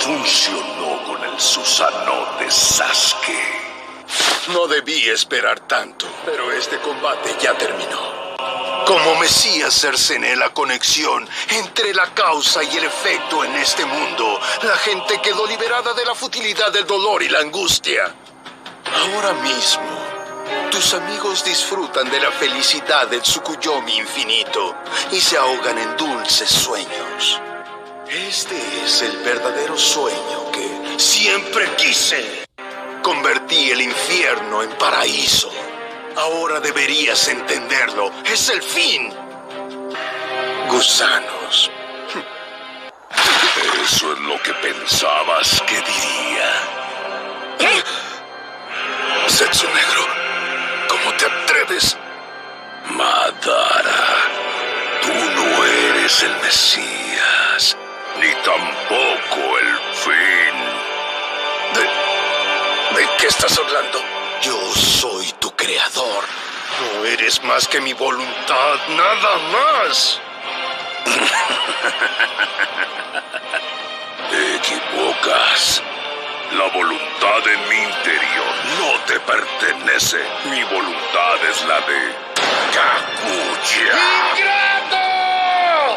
funcionó con el Susanoo de Sasuke. No debí esperar tanto, pero este combate ya terminó. Como Mesías cercené la conexión entre la causa y el efecto en este mundo. La gente quedó liberada de la futilidad del dolor y la angustia. Ahora mismo, tus amigos disfrutan de la felicidad del Tsukuyomi infinito y se ahogan en dulces sueños. Este es el verdadero sueño que siempre quise. Convertí el infierno en paraíso. Ahora deberías entenderlo. Es el fin. Gusanos. Eso es lo que pensabas que diría. ¿Qué? Zetsu Negro, ¿cómo te atreves? Madara, tú no eres el Mesías, ni tampoco el fin. ¿De qué estás hablando? Yo soy tu creador. No eres más que mi voluntad, nada más. Te equivocas. La voluntad en mi interior no te pertenece. Mi voluntad es la de Kaguya.